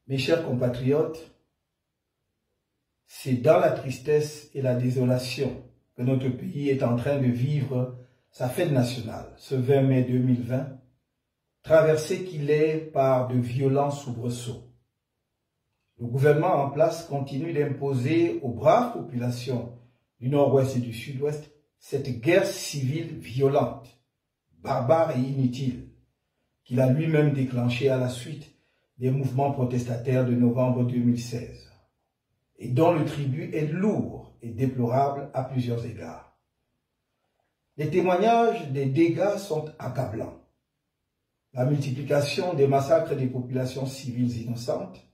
Mes chers compatriotes, c'est dans la tristesse et la désolation que notre pays est en train de vivre sa fête nationale, ce 20 mai 2020, traversé qu'il est par de violents soubresauts. Le gouvernement en place continue d'imposer aux braves populations du nord-ouest et du sud-ouest cette guerre civile violente, barbare et inutile, qu'il a lui-même déclenchée à la suite des mouvements protestataires de novembre 2016, et dont le tribut est lourd et déplorable à plusieurs égards. Les témoignages des dégâts sont accablants. La multiplication des massacres des populations civiles innocentes,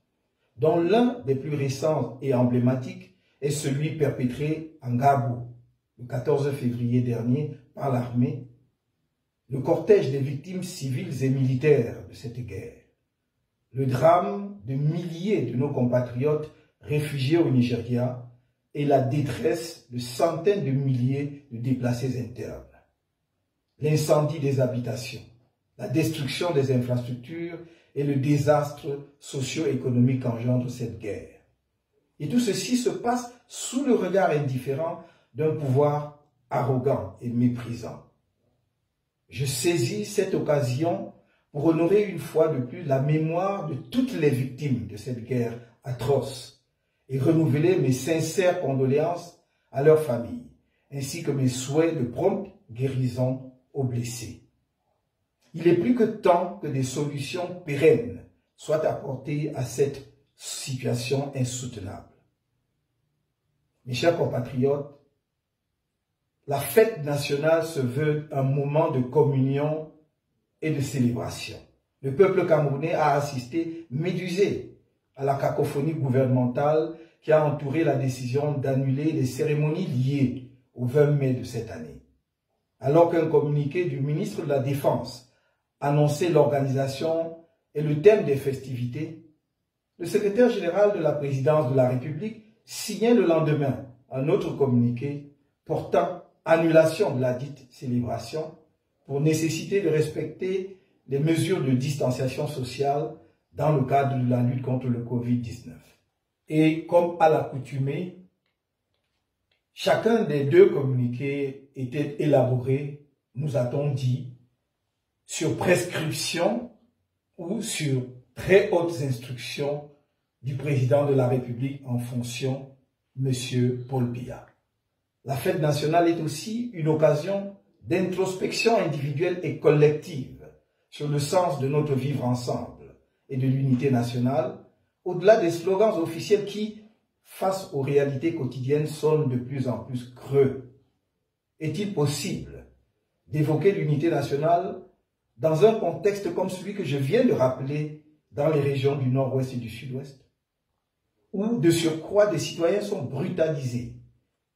dont l'un des plus récents et emblématiques est celui perpétré en Gabou, le 14 février dernier, par l'armée, le cortège des victimes civiles et militaires de cette guerre, le drame de milliers de nos compatriotes réfugiés au Nigeria et la détresse de centaines de milliers de déplacés internes, l'incendie des habitations, la destruction des infrastructures et le désastre socio-économique qu'engendre cette guerre. Et tout ceci se passe sous le regard indifférent d'un pouvoir arrogant et méprisant. Je saisis cette occasion pour honorer une fois de plus la mémoire de toutes les victimes de cette guerre atroce et renouveler mes sincères condoléances à leurs familles, ainsi que mes souhaits de prompte guérison aux blessés. Il est plus que temps que des solutions pérennes soient apportées à cette situation insoutenable. Mes chers compatriotes, la fête nationale se veut un moment de communion et de célébration. Le peuple camerounais a assisté médusé à la cacophonie gouvernementale qui a entouré la décision d'annuler les cérémonies liées au 20 mai de cette année. Alors qu'un communiqué du ministre de la Défense annonçait l'organisation et le thème des festivités, le secrétaire général de la présidence de la République signait le lendemain un autre communiqué portant annulation de la dite célébration pour nécessiter de respecter les mesures de distanciation sociale dans le cadre de la lutte contre le Covid-19. Et comme à l'accoutumée, chacun des deux communiqués était élaboré, nous a-t-on dit, sur prescription ou sur très hautes instructions du président de la République en fonction, M. Paul Biya. La fête nationale est aussi une occasion d'introspection individuelle et collective sur le sens de notre vivre ensemble et de l'unité nationale, au-delà des slogans officiels qui, face aux réalités quotidiennes, sonnent de plus en plus creux. Est-il possible d'évoquer l'unité nationale dans un contexte comme celui que je viens de rappeler dans les régions du nord-ouest et du sud-ouest, où de surcroît des citoyens sont brutalisés,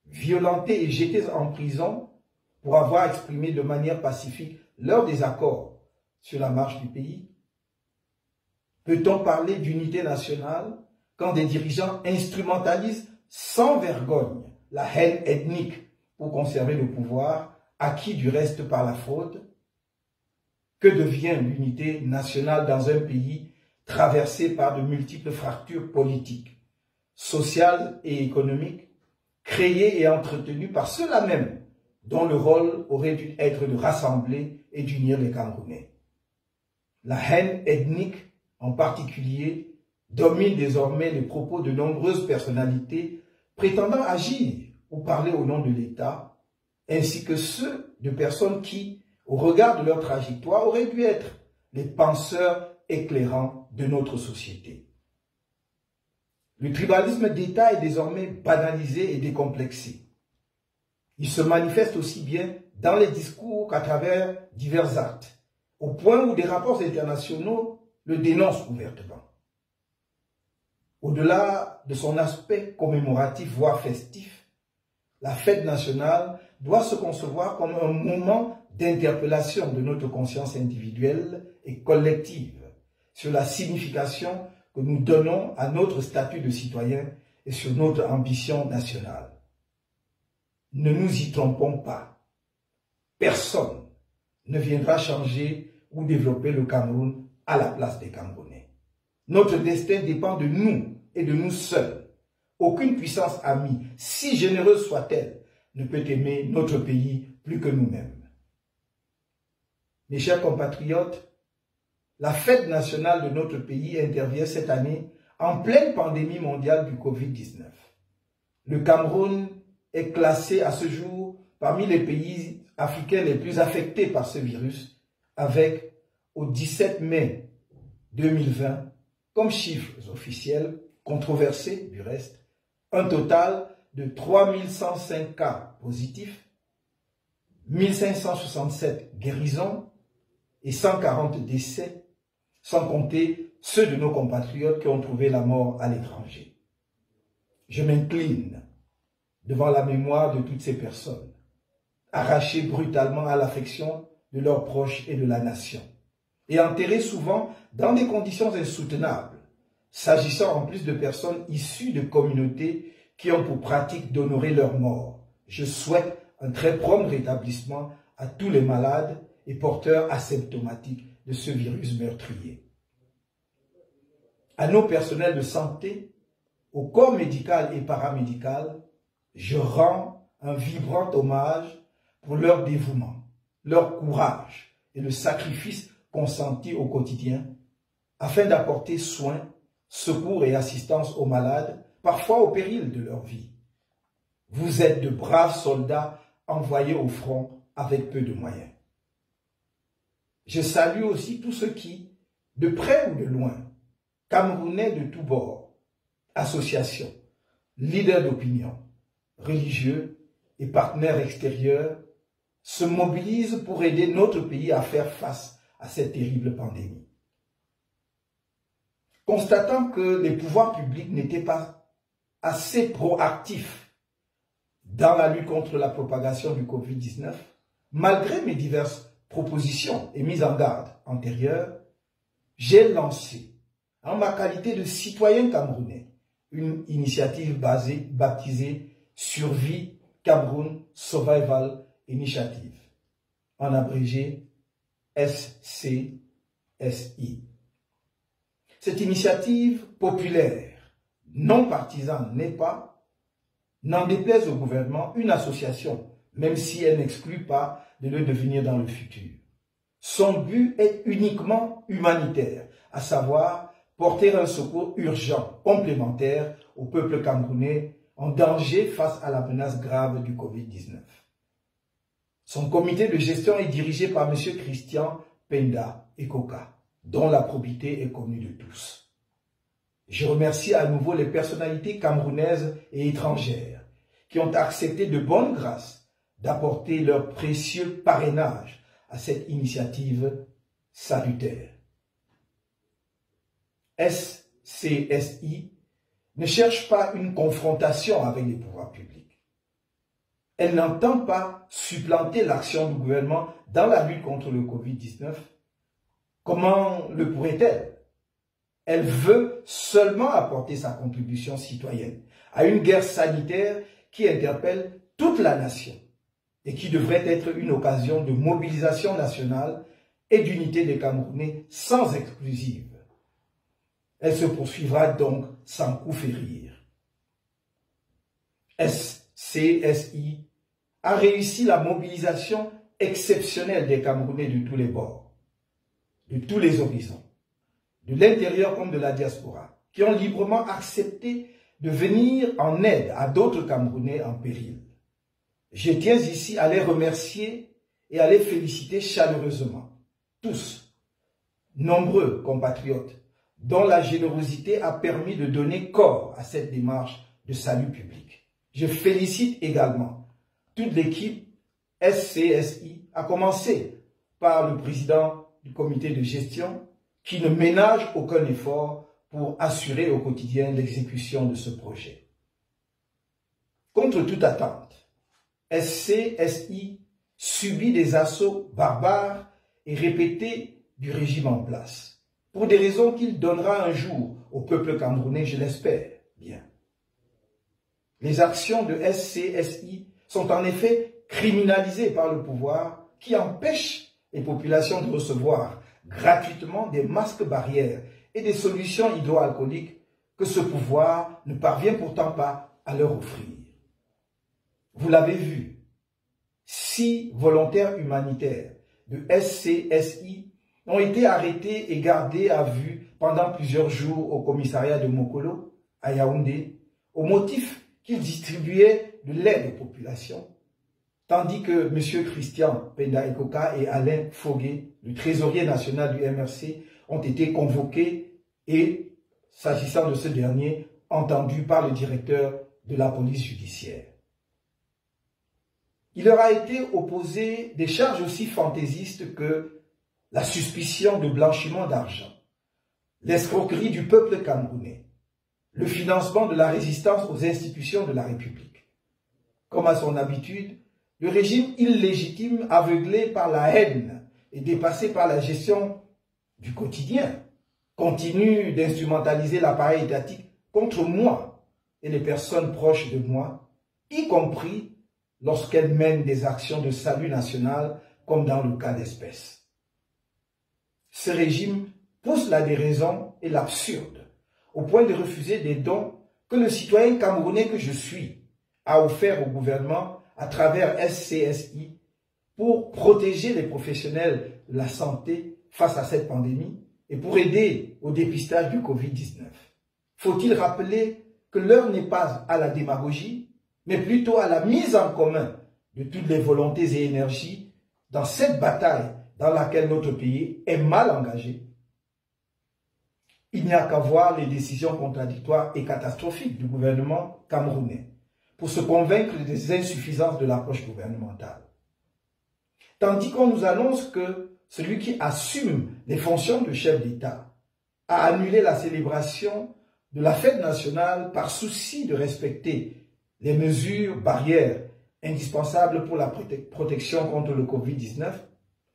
violentés et jetés en prison pour avoir exprimé de manière pacifique leur désaccord sur la marche du pays? Peut-on parler d'unité nationale quand des dirigeants instrumentalisent sans vergogne la haine ethnique pour conserver le pouvoir, acquis du reste par la fraude? Que devient l'unité nationale dans un pays traversé par de multiples fractures politiques, sociales et économiques, créées et entretenues par ceux-là même dont le rôle aurait dû être de rassembler et d'unir les Camerounais? La haine ethnique, en particulier, domine désormais les propos de nombreuses personnalités prétendant agir ou parler au nom de l'État, ainsi que ceux de personnes qui, au regard de leur trajectoire, auraient dû être les penseurs éclairants de notre société. Le tribalisme d'État est désormais banalisé et décomplexé. Il se manifeste aussi bien dans les discours qu'à travers divers actes, au point où des rapports internationaux le dénoncent ouvertement. Au-delà de son aspect commémoratif, voire festif, la fête nationale doit se concevoir comme un moment d'interpellation de notre conscience individuelle et collective sur la signification que nous donnons à notre statut de citoyen et sur notre ambition nationale. Ne nous y trompons pas. Personne ne viendra changer ou développer le Cameroun à la place des Camerounais. Notre destin dépend de nous et de nous seuls. Aucune puissance amie, si généreuse soit-elle, ne peut aimer notre pays plus que nous-mêmes. Mes chers compatriotes, la fête nationale de notre pays intervient cette année en pleine pandémie mondiale du Covid-19. Le Cameroun est classé à ce jour parmi les pays africains les plus affectés par ce virus, avec, au 17 mai 2020, comme chiffres officiels, controversés du reste, un total de 3105 cas positifs, 1567 guérisons et 140 décès, sans compter ceux de nos compatriotes qui ont trouvé la mort à l'étranger. Je m'incline devant la mémoire de toutes ces personnes, arrachées brutalement à l'affection de leurs proches et de la nation, et enterrées souvent dans des conditions insoutenables, s'agissant en plus de personnes issues de communautés qui ont pour pratique d'honorer leurs morts. Je souhaite un très prompt rétablissement à tous les malades et porteurs asymptomatiques de ce virus meurtrier. À nos personnels de santé, au corps médical et paramédical, je rends un vibrant hommage pour leur dévouement, leur courage et le sacrifice consenti au quotidien afin d'apporter soin, secours et assistance aux malades, parfois au péril de leur vie. Vous êtes de braves soldats envoyés au front avec peu de moyens. Je salue aussi tous ceux qui, de près ou de loin, Camerounais de tous bords, associations, leaders d'opinion, religieux et partenaires extérieurs, se mobilisent pour aider notre pays à faire face à cette terrible pandémie. Constatant que les pouvoirs publics n'étaient pas assez proactifs dans la lutte contre la propagation du Covid-19, malgré mes diverses propositions et mises en garde antérieures, j'ai lancé, en ma qualité de citoyen camerounais, une initiative baptisée Survie Cameroun Survival Initiative, en abrégé SCSI. Cette initiative populaire, non partisane n'est pas, n'en déplaise au gouvernement, une association, même si elle n'exclut pas de le devenir dans le futur. Son but est uniquement humanitaire, à savoir porter un secours urgent, complémentaire au peuple camerounais en danger face à la menace grave du Covid-19. Son comité de gestion est dirigé par M. Christian Penda Ekoka, dont la probité est connue de tous. Je remercie à nouveau les personnalités camerounaises et étrangères qui ont accepté de bonne grâce d'apporter leur précieux parrainage à cette initiative salutaire. SCSI ne cherche pas une confrontation avec les pouvoirs publics. Elle n'entend pas supplanter l'action du gouvernement dans la lutte contre le Covid-19. Comment le pourrait-elle? Elle veut seulement apporter sa contribution citoyenne à une guerre sanitaire qui interpelle toute la nation et qui devrait être une occasion de mobilisation nationale et d'unité des Camerounais sans exclusive. Elle se poursuivra donc sans coup férir. SCSI a réussi la mobilisation exceptionnelle des Camerounais de tous les bords, de tous les horizons, de l'intérieur comme de la diaspora, qui ont librement accepté de venir en aide à d'autres Camerounais en péril. Je tiens ici à les remercier et à les féliciter chaleureusement, tous, nombreux compatriotes, dont la générosité a permis de donner corps à cette démarche de salut public. Je félicite également toute l'équipe SCSI, à commencer par le président du comité de gestion, qui ne ménage aucun effort pour assurer au quotidien l'exécution de ce projet. Contre toute attente, SCSI subit des assauts barbares et répétés du régime en place, pour des raisons qu'il donnera un jour au peuple camerounais, je l'espère bien. Les actions de SCSI sont en effet criminalisées par le pouvoir qui empêche les populations de recevoir gratuitement des masques barrières et des solutions hydroalcooliques que ce pouvoir ne parvient pourtant pas à leur offrir. Vous l'avez vu, 6 volontaires humanitaires de SCSI ont été arrêtés et gardés à vue pendant plusieurs jours au commissariat de Mokolo, à Yaoundé, au motif qu'ils distribuaient de l'aide aux populations, tandis que M. Christian Penda Ekoka et Alain Fogué, le trésorier national du MRC, ont été convoqués et, s'agissant de ce dernier, entendus par le directeur de la police judiciaire. Il leur a été opposé des charges aussi fantaisistes que la suspicion de blanchiment d'argent, l'escroquerie du peuple camerounais, le financement de la résistance aux institutions de la République. Comme à son habitude, le régime illégitime, aveuglé par la haine et dépassé par la gestion du quotidien, continue d'instrumentaliser l'appareil étatique contre moi et les personnes proches de moi, y compris lorsqu'elles mènent des actions de salut national, comme dans le cas d'espèces. Ce régime pousse la déraison et l'absurde, au point de refuser des dons que le citoyen camerounais que je suis a offert au gouvernement à travers SCSI pour protéger les professionnels de la santé face à cette pandémie et pour aider au dépistage du Covid-19. Faut-il rappeler que l'heure n'est pas à la démagogie, mais plutôt à la mise en commun de toutes les volontés et énergies dans cette bataille dans laquelle notre pays est mal engagé. Il n'y a qu'à voir les décisions contradictoires et catastrophiques du gouvernement camerounais pour se convaincre des insuffisances de l'approche gouvernementale. Tandis qu'on nous annonce que celui qui assume les fonctions de chef d'État a annulé la célébration de la fête nationale par souci de respecter les mesures barrières indispensables pour la protection contre le Covid-19,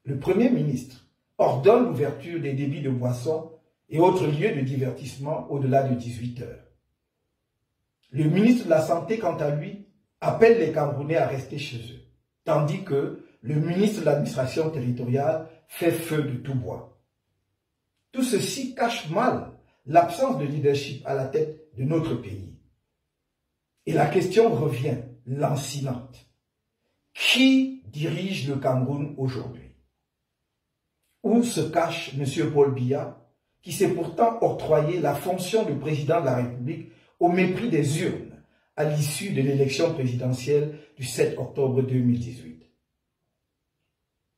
le Premier ministre ordonne l'ouverture des débits de boissons et autres lieux de divertissement au-delà de 18 heures. Le ministre de la Santé, quant à lui, appelle les Camerounais à rester chez eux, tandis que le ministre de l'administration territoriale fait feu de tout bois. Tout ceci cache mal l'absence de leadership à la tête de notre pays. Et la question revient, lancinante. Qui dirige le Cameroun aujourd'hui? Où se cache M. Paul Biya, qui s'est pourtant octroyé la fonction de président de la République au mépris des urnes à l'issue de l'élection présidentielle du 7 octobre 2018?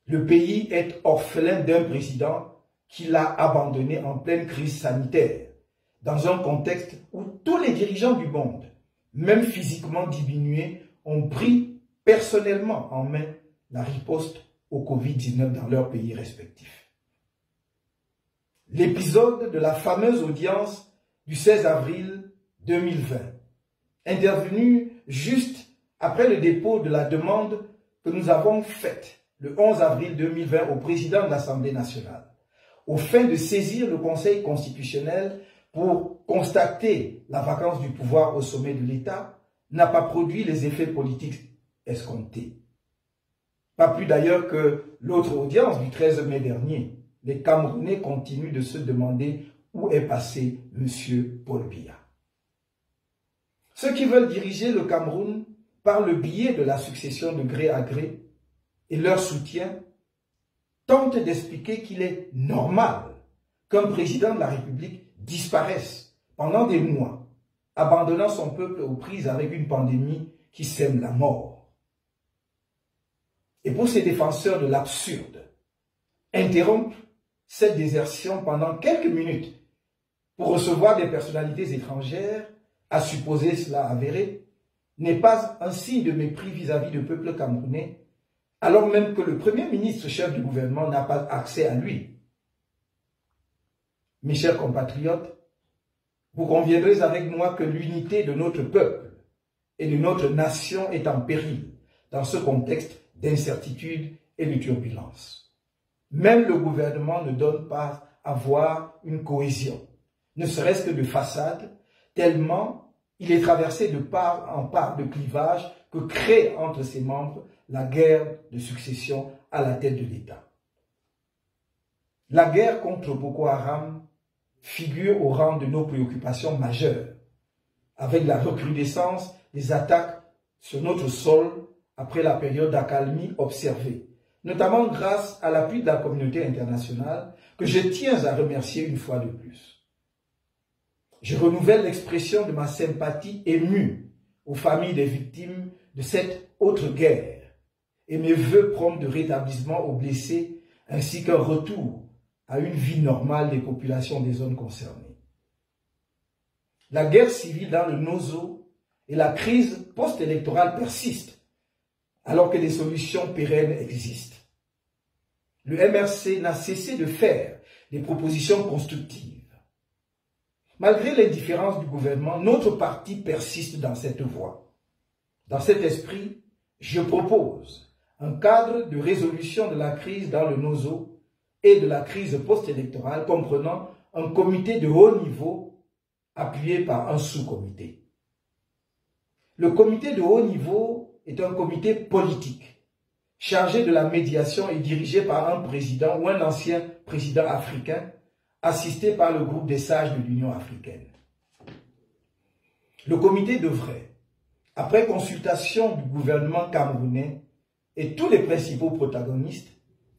Le pays est orphelin d'un président qui l'a abandonné en pleine crise sanitaire, dans un contexte où tous les dirigeants du monde, même physiquement diminués, ont pris personnellement en main la riposte au Covid-19 dans leurs pays respectifs. L'épisode de la fameuse audience du 16 avril 2020, intervenu juste après le dépôt de la demande que nous avons faite le 11 avril 2020 au président de l'Assemblée nationale, aux fins de saisir le Conseil constitutionnel pour constater la vacance du pouvoir au sommet de l'État, n'a pas produit les effets politiques escomptés. Pas plus d'ailleurs que l'autre audience du 13 mai dernier. Les Camerounais continuent de se demander où est passé M. Paul Biya. Ceux qui veulent diriger le Cameroun par le biais de la succession de gré à gré et leur soutien tentent d'expliquer qu'il est normal qu'un président de la République disparaisse pendant des mois, abandonnant son peuple aux prises avec une pandémie qui sème la mort. Et pour ces défenseurs de l'absurde, interrompre cette désertion pendant quelques minutes pour recevoir des personnalités étrangères, à supposer cela avéré, n'est pas un signe de mépris vis-à-vis du peuple camerounais, alors même que le Premier ministre chef du gouvernement n'a pas accès à lui. Mes chers compatriotes, vous conviendrez avec moi que l'unité de notre peuple et de notre nation est en péril dans ce contexte d'incertitude et de turbulence. Même le gouvernement ne donne pas à voir une cohésion, ne serait-ce que de façade, tellement il est traversé de part en part de clivages que crée entre ses membres la guerre de succession à la tête de l'État. La guerre contre Boko Haram figure au rang de nos préoccupations majeures, avec la recrudescence des attaques sur notre sol après la période d'accalmie observée, notamment grâce à l'appui de la communauté internationale, que je tiens à remercier une fois de plus. Je renouvelle l'expression de ma sympathie émue aux familles des victimes de cette autre guerre et mes vœux prompts de rétablissement aux blessés ainsi qu'un retour à une vie normale des populations des zones concernées. La guerre civile dans le Nozo et la crise post-électorale persistent alors que des solutions pérennes existent. Le MRC n'a cessé de faire des propositions constructives. Malgré les différences du gouvernement, notre parti persiste dans cette voie. Dans cet esprit, je propose un cadre de résolution de la crise dans le Nozo et de la crise post-électorale comprenant un comité de haut niveau appuyé par un sous-comité. Le comité de haut niveau est un comité politique chargé de la médiation et dirigé par un président ou un ancien président africain assisté par le groupe des sages de l'Union africaine. Le comité devrait, après consultation du gouvernement camerounais et tous les principaux protagonistes,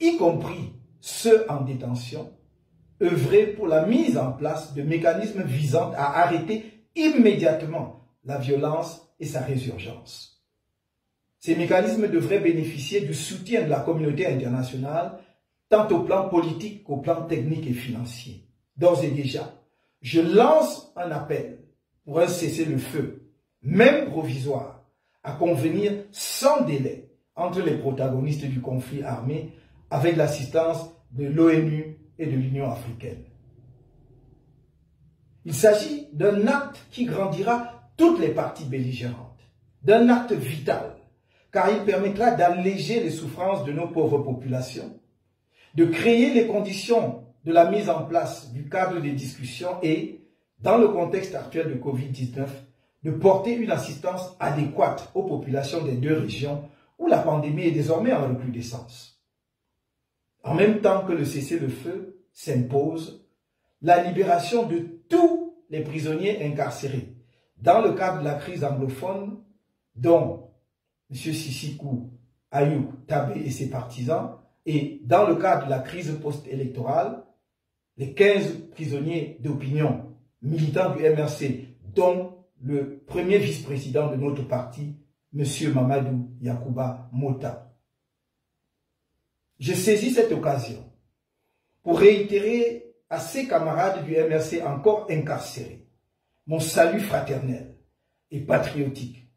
y compris ceux en détention, œuvrer pour la mise en place de mécanismes visant à arrêter immédiatement la violence et sa résurgence. Ces mécanismes devraient bénéficier du soutien de la communauté internationale, tant au plan politique qu'au plan technique et financier. D'ores et déjà, je lance un appel pour un cessez-le-feu, même provisoire, à convenir sans délai entre les protagonistes du conflit armé avec l'assistance de l'ONU et de l'Union africaine. Il s'agit d'un acte qui grandira toutes les parties belligérantes, d'un acte vital, car il permettra d'alléger les souffrances de nos pauvres populations, de créer les conditions de la mise en place du cadre des discussions et, dans le contexte actuel de Covid-19, de porter une assistance adéquate aux populations des deux régions où la pandémie est désormais en recrudescence. En même temps que le cessez-le-feu s'impose, la libération de tous les prisonniers incarcérés dans le cadre de la crise anglophone, dont M. Sissikou Ayoub Tabé et ses partisans, et dans le cadre de la crise post-électorale, les 15 prisonniers d'opinion militants du MRC, dont le premier vice-président de notre parti, M. Mamadou Yakuba Mota. Je saisis cette occasion pour réitérer à ces camarades du MRC encore incarcérés mon salut fraternel et patriotique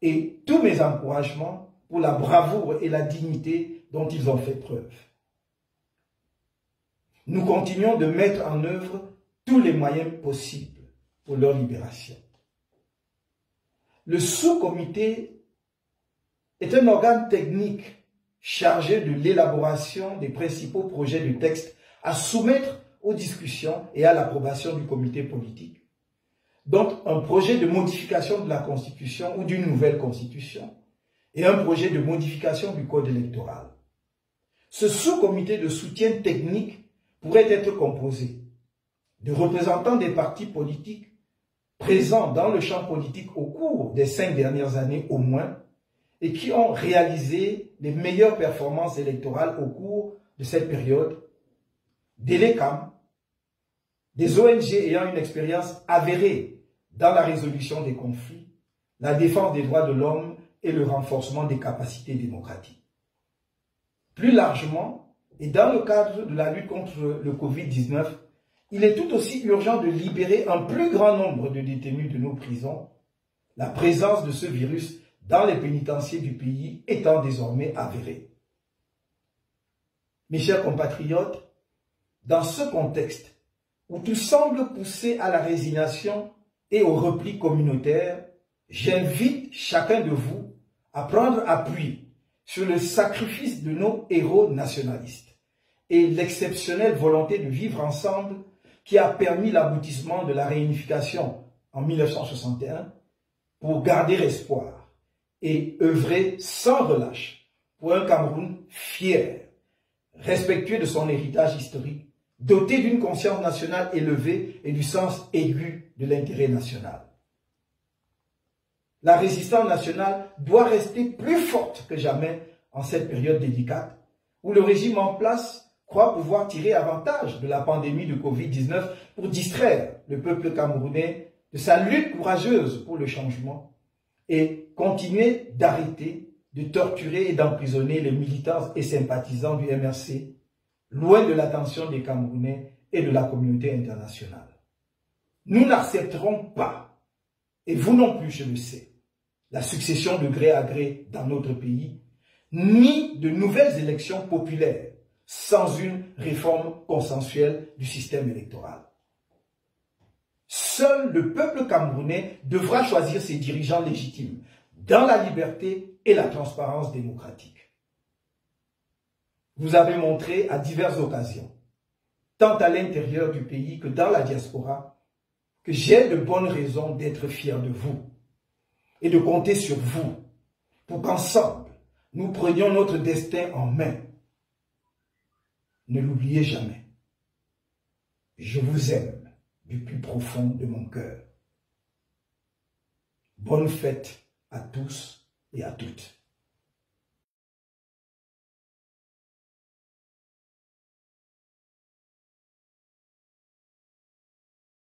et tous mes encouragements pour la bravoure et la dignité dont ils ont fait preuve. Nous continuons de mettre en œuvre tous les moyens possibles pour leur libération. Le sous-comité est un organe technique chargé de l'élaboration des principaux projets de texte à soumettre aux discussions et à l'approbation du comité politique. Donc, un projet de modification de la Constitution ou d'une nouvelle Constitution et un projet de modification du Code électoral. Ce sous-comité de soutien technique pourrait être composé de représentants des partis politiques présents dans le champ politique au cours des 5 dernières années au moins et qui ont réalisé les meilleures performances électorales au cours de cette période, des LECAM, des ONG ayant une expérience avérée dans la résolution des conflits, la défense des droits de l'homme et le renforcement des capacités démocratiques. Plus largement, et dans le cadre de la lutte contre le Covid-19, il est tout aussi urgent de libérer un plus grand nombre de détenus de nos prisons, la présence de ce virus dans les pénitenciers du pays étant désormais avérée. Mes chers compatriotes, dans ce contexte où tout semble pousser à la résignation et au repli communautaire, j'invite chacun de vous à prendre appui sur le sacrifice de nos héros nationalistes et l'exceptionnelle volonté de vivre ensemble qui a permis l'aboutissement de la réunification en 1961 pour garder espoir et œuvrer sans relâche pour un Cameroun fier, respectueux de son héritage historique, doté d'une conscience nationale élevée et du sens aigu de l'intérêt national. La résistance nationale doit rester plus forte que jamais en cette période délicate où le régime en place croit pouvoir tirer avantage de la pandémie de Covid-19 pour distraire le peuple camerounais de sa lutte courageuse pour le changement et continuer d'arrêter, de torturer et d'emprisonner les militants et sympathisants du MRC, loin de l'attention des Camerounais et de la communauté internationale. Nous n'accepterons pas, et vous non plus, je le sais, la succession de gré à gré dans notre pays, ni de nouvelles élections populaires sans une réforme consensuelle du système électoral. Seul le peuple camerounais devra choisir ses dirigeants légitimes dans la liberté et la transparence démocratique. Vous avez montré à diverses occasions, tant à l'intérieur du pays que dans la diaspora, que j'ai de bonnes raisons d'être fier de vous et de compter sur vous pour qu'ensemble, nous prenions notre destin en main. Ne l'oubliez jamais. Je vous aime du plus profond de mon cœur. Bonne fête à tous et à toutes.